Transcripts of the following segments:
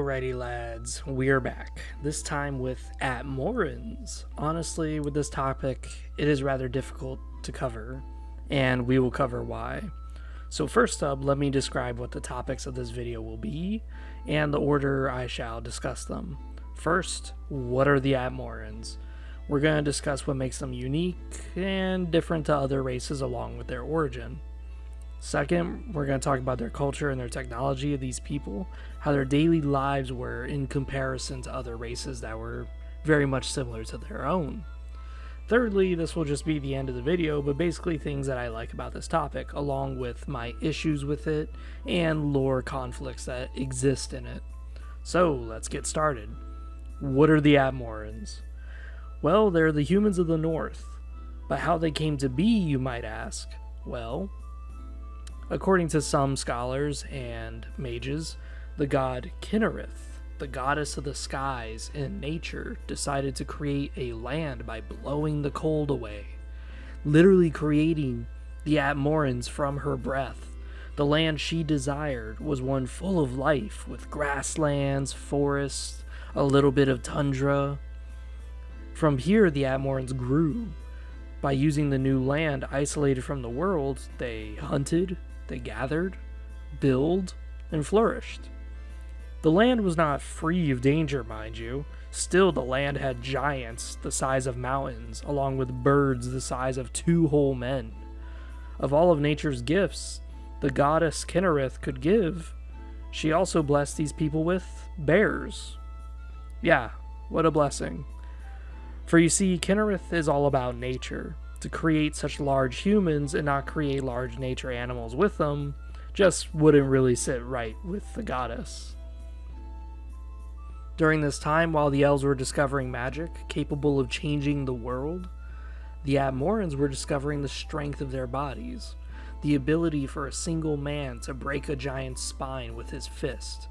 Alrighty lads, we're back. This time with Atmorans. Honestly, with this topic, it is rather difficult to cover, and we will cover why. So first up, let me describe what the topics of this video will be, and the order I shall discuss them. First, what are the Atmorans? We're going to discuss what makes them unique and different to other races along with their origin. Second, we're going to talk about their culture and their technology of these people, how their daily lives were in comparison to other races that were very much similar to their own. Thirdly, this will just be the end of the video, but basically things that I like about this topic, along with my issues with it and lore conflicts that exist in it. So, let's get started. What are the Atmorans? Well, they're the humans of the North. But how they came to be, you might ask? Well, according to some scholars and mages, the god Kinnereth, the goddess of the skies and nature, decided to create a land by blowing the cold away, literally creating the Atmorans from her breath. The land she desired was one full of life, with grasslands, forests, a little bit of tundra. From here, the Atmorans grew. By using the new land isolated from the world, they hunted, they gathered, built, and flourished. The land was not free of danger, mind you. Still, the land had giants the size of mountains, along with birds the size of 2 whole men. Of all of nature's gifts the goddess Kinnereth could give, she also blessed these people with bears. Yeah, what a blessing. For you see, Kinnereth is all about nature. To create such large humans and not create large nature animals with them just wouldn't really sit right with the goddess. During this time, while the elves were discovering magic capable of changing the world, the Atmorans were discovering the strength of their bodies, the ability for a single man to break a giant's spine with his fist.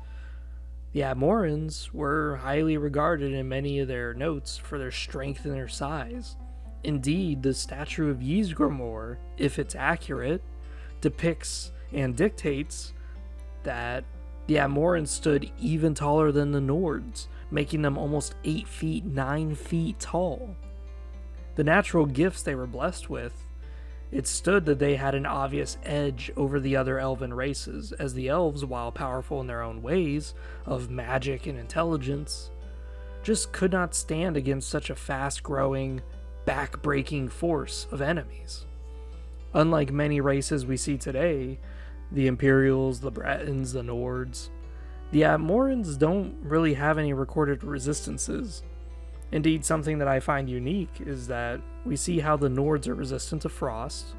The Atmorans were highly regarded in many of their notes for their strength and their size. Indeed, the statue of Ysgramor, if it's accurate, depicts and dictates that the Atmorans stood even taller than the Nords, making them almost 8 feet, 9 feet tall. The natural gifts they were blessed with, it stood that they had an obvious edge over the other elven races, as the elves, while powerful in their own ways of magic and intelligence, just could not stand against such a fast-growing, back-breaking force of enemies. Unlike many races we see today, the Imperials, the Bretons, the Nords, the Atmorans don't really have any recorded resistances. Indeed, something that I find unique is that we see how the Nords are resistant to frost,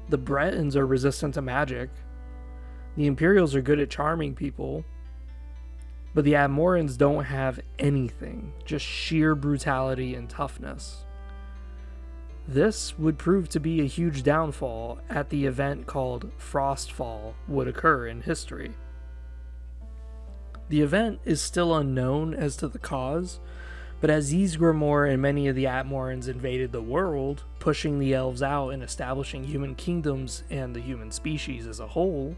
the Bretons are resistant to magic, the Imperials are good at charming people, but the Atmorans don't have anything, just sheer brutality and toughness. This would prove to be a huge downfall at the event called Frostfall would occur in history. The event is still unknown as to the cause, but as Ysgramor and many of the Atmorans invaded the world, pushing the elves out and establishing human kingdoms and the human species as a whole,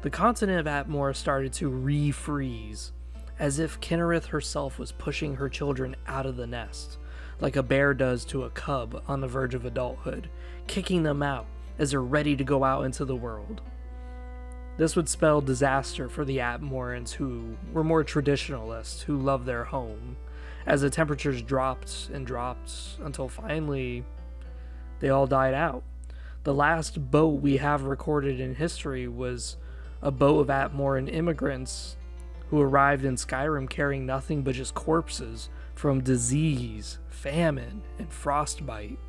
the continent of Atmor started to refreeze, as if Kinnereth herself was pushing her children out of the nest, like a bear does to a cub on the verge of adulthood, kicking them out as they're ready to go out into the world. This would spell disaster for the Atmorans, who were more traditionalists, who loved their home, as the temperatures dropped and dropped until finally they all died out. The last boat we have recorded in history was a boat of Atmoran immigrants who arrived in Skyrim carrying nothing but just corpses from disease, famine, and frostbite.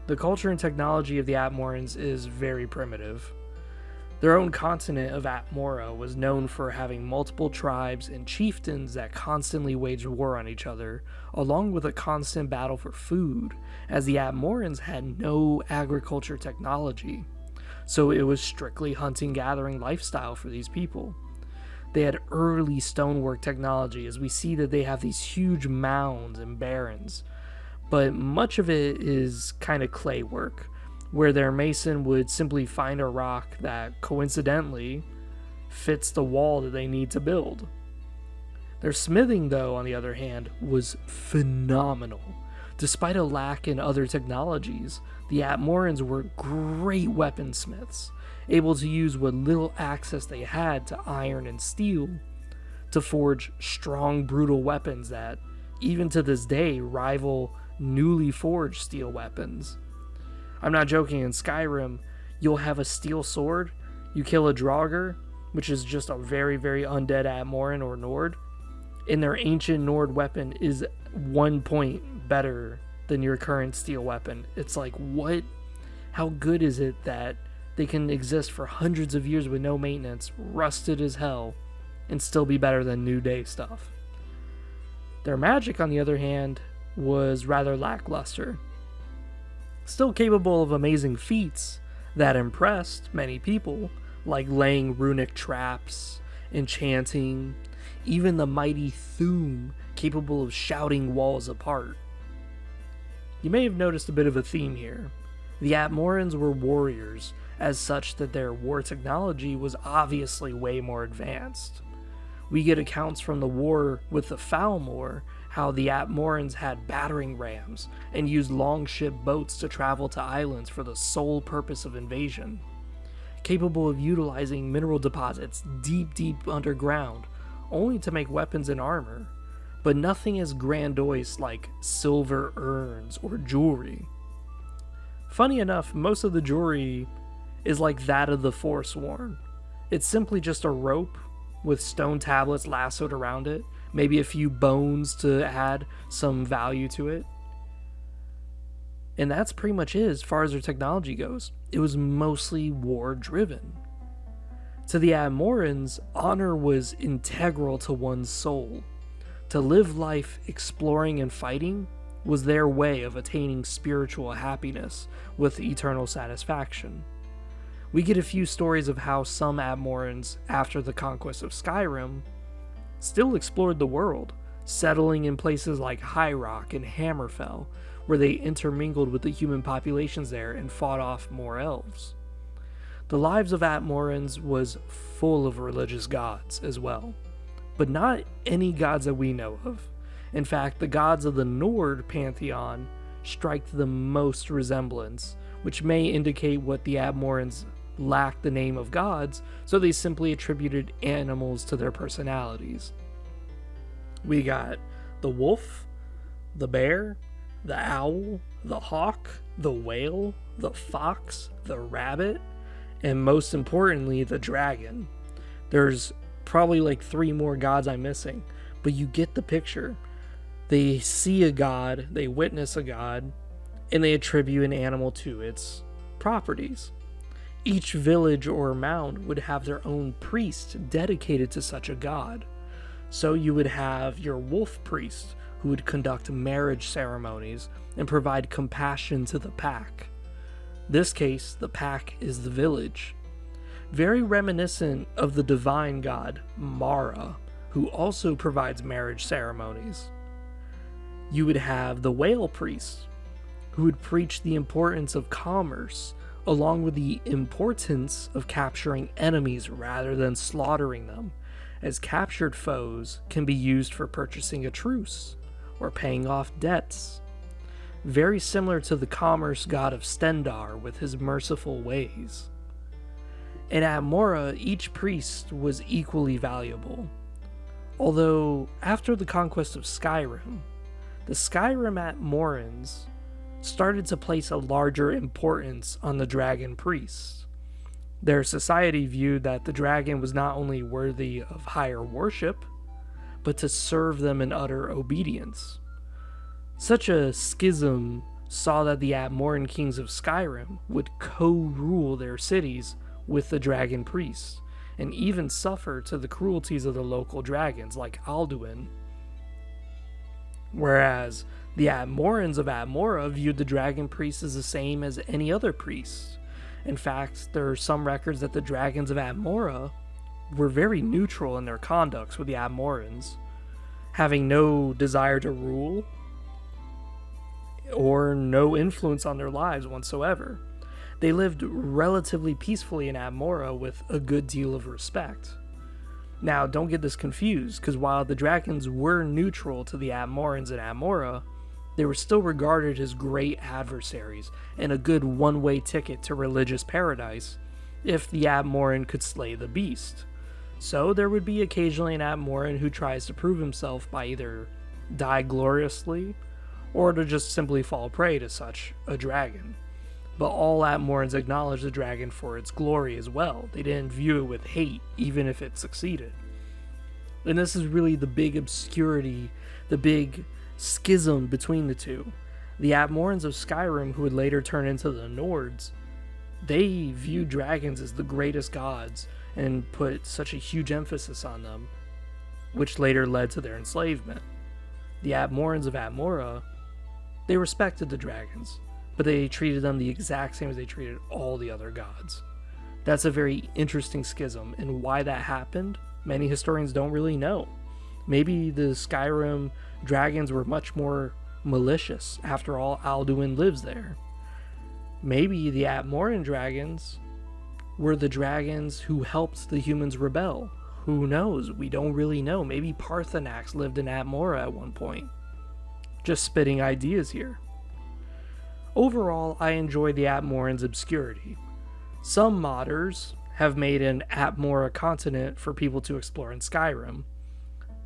The culture and technology of the Atmorans is very primitive. Their own continent of Atmora was known for having multiple tribes and chieftains that constantly waged war on each other, along with a constant battle for food, as the Atmorans had no agriculture technology, so it was strictly hunting-gathering lifestyle for these people. They had early stonework technology, as we see that they have these huge mounds and barrens, but much of it is kind of clay work, where their mason would simply find a rock that coincidentally fits the wall that they need to build. Their smithing, though, on the other hand, was phenomenal. Despite a lack in other technologies, the Atmorans were great weaponsmiths, able to use what little access they had to iron and steel to forge strong, brutal weapons that, even to this day, rival newly forged steel weapons. I'm not joking, in Skyrim, you'll have a steel sword, you kill a Draugr, which is just a very, very undead Atmoran or Nord, and their ancient Nord weapon is 1 point better than your current steel weapon. It's like, what? How good is it that they can exist for hundreds of years with no maintenance, rusted as hell, and still be better than New Day stuff? Their magic, on the other hand, was rather lackluster. Still capable of amazing feats that impressed many people, like laying runic traps, enchanting, even the mighty Thuum, capable of shouting walls apart. You may have noticed a bit of a theme here. The Atmorans were warriors, as such that their war technology was obviously way more advanced. We get accounts from the war with the Falmor, how the Atmorans had battering rams and used longship boats to travel to islands for the sole purpose of invasion. Capable of utilizing mineral deposits deep underground, only to make weapons and armor, but nothing as grandiose like silver urns or jewelry. Funny enough, most of the jewelry is like that of the Forsworn. It's simply just a rope with stone tablets lassoed around it, maybe a few bones to add some value to it. And that's pretty much it as far as their technology goes. It was mostly war-driven. To the Atmorans, honor was integral to one's soul. To live life exploring and fighting was their way of attaining spiritual happiness with eternal satisfaction. We get a few stories of how some Atmorans, after the conquest of Skyrim, still explored the world, settling in places like High Rock and Hammerfell, where they intermingled with the human populations there and fought off more elves. The lives of Atmorans was full of religious gods as well, but not any gods that we know of. In fact, the gods of the Nord pantheon strike the most resemblance, which may indicate what the Atmorans lacked the name of gods, so they simply attributed animals to their personalities. We got the wolf, the bear, the owl, the hawk, the whale, the fox, the rabbit, and most importantly, the dragon. There's probably like 3 more gods I'm missing, but you get the picture. They see a god, they witness a god, and they attribute an animal to its properties. Each village or mound would have their own priest dedicated to such a god. So you would have your wolf priest, who would conduct marriage ceremonies and provide compassion to the pack. This case, the pack is the village. Very reminiscent of the divine god Mara, who also provides marriage ceremonies. You would have the whale priest, who would preach the importance of commerce, along with the importance of capturing enemies rather than slaughtering them, as captured foes can be used for purchasing a truce or paying off debts. Very similar to the commerce god of Stendar with his merciful ways. In Atmora, each priest was equally valuable. Although, after the conquest of Skyrim, the Skyrim Atmorans started to place a larger importance on the dragon priests. Their society viewed that the dragon was not only worthy of higher worship, but to serve them in utter obedience. Such a schism saw that the Atmoran kings of Skyrim would co-rule their cities with the dragon priests, and even suffer to the cruelties of the local dragons like Alduin. Whereas the Atmorans of Atmora viewed the dragon priests as the same as any other priest. In fact, there are some records that the dragons of Atmora were very neutral in their conducts with the Atmorans, having no desire to rule or no influence on their lives whatsoever. They lived relatively peacefully in Atmora with a good deal of respect, Now, don't get this confused, because while the dragons were neutral to the Atmorans and Atmora, they were still regarded as great adversaries and a good one-way ticket to religious paradise if the Atmoran could slay the beast. So there would be occasionally an Atmoran who tries to prove himself by either die gloriously or to just simply fall prey to such a dragon. But all Atmorans acknowledged the dragon for its glory as well. They didn't view it with hate, even if it succeeded. And this is really the big obscurity, the big schism between the two. The Atmorans of Skyrim, who would later turn into the Nords, they viewed dragons as the greatest gods and put such a huge emphasis on them, which later led to their enslavement. The Atmorans of Atmora, they respected the dragons, but they treated them the exact same as they treated all the other gods. That's a very interesting schism, and why that happened, many historians don't really know. Maybe the Skyrim dragons were much more malicious. After all, Alduin lives there. Maybe the Atmoran dragons were the dragons who helped the humans rebel. Who knows? We don't really know. Maybe Parthenax lived in Atmora at one point. Just spitting ideas here. Overall, I enjoy the Atmoran's obscurity. Some modders have made an Atmora continent for people to explore in Skyrim,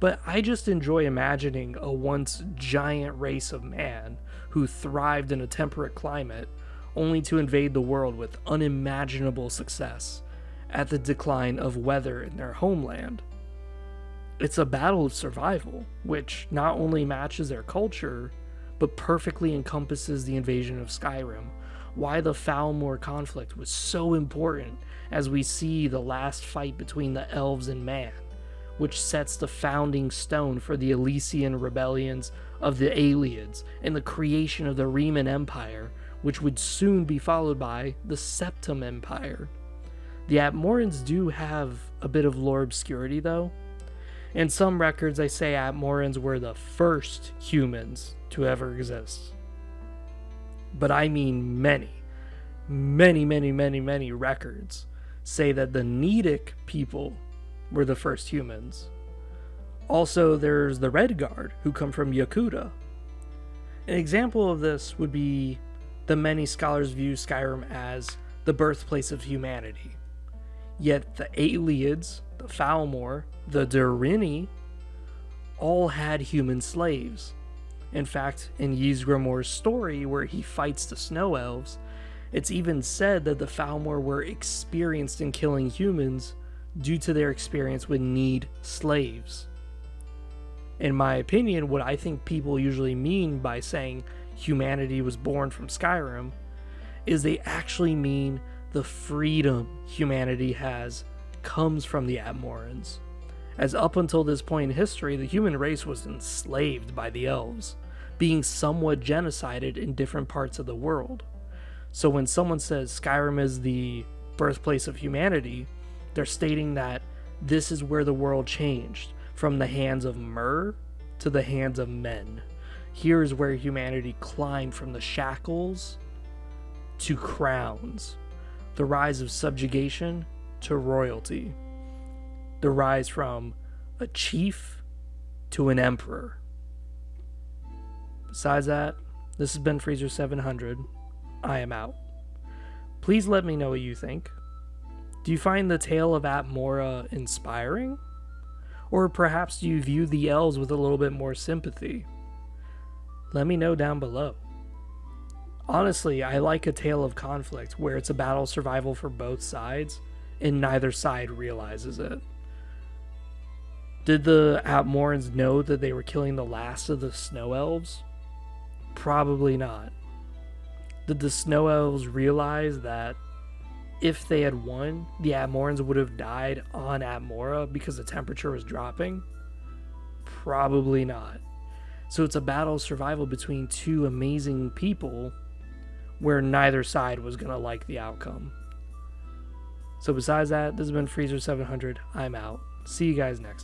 but I just enjoy imagining a once giant race of man who thrived in a temperate climate only to invade the world with unimaginable success at the decline of weather in their homeland. It's a battle of survival, which not only matches their culture, but perfectly encompasses the invasion of Skyrim, why the Falmor conflict was so important as we see the last fight between the elves and man, which sets the founding stone for the Elysian rebellions of the Aelids and the creation of the Riemann Empire, which would soon be followed by the Septim Empire. The Atmorans do have a bit of lore obscurity though. In some records they say Atmorans were the first humans to ever exist. But I mean many records say that the Nedic people were the first humans. Also, there's the Redguard, who come from Yakuta. An example of this would be that many scholars view Skyrim as the birthplace of humanity. Yet the Aelids, the Falmor, the Durini, all had human slaves. In fact, in Ysgramor's story, where he fights the Snow Elves, it's even said that the Falmor were experienced in killing humans due to their experience with Need slaves. In my opinion, what I think people usually mean by saying humanity was born from Skyrim is they actually mean the freedom humanity has comes from the Atmorans. As up until this point in history, the human race was enslaved by the elves, being somewhat genocided in different parts of the world. So when someone says Skyrim is the birthplace of humanity, they're stating that this is where the world changed, from the hands of Mer to the hands of men. Here is where humanity climbed from the shackles to crowns, the rise of subjugation to royalty, the rise from a chief to an emperor. Besides that, this has been Freezer 700. I am out. Please let me know what you think. Do you find the tale of Atmora inspiring? Or perhaps do you view the elves with a little bit more sympathy? Let me know down below. Honestly, I like a tale of conflict where it's a battle of survival for both sides, and neither side realizes it. Did the Atmorans know that they were killing the last of the Snow Elves? Probably not. Did the Snow Elves realize that if they had won, the Atmorans would have died on Atmora because the temperature was dropping? Probably not. So it's a battle of survival between two amazing people where neither side was going to like the outcome. So besides that, this has been Freezer 700. I'm out. See you guys next time.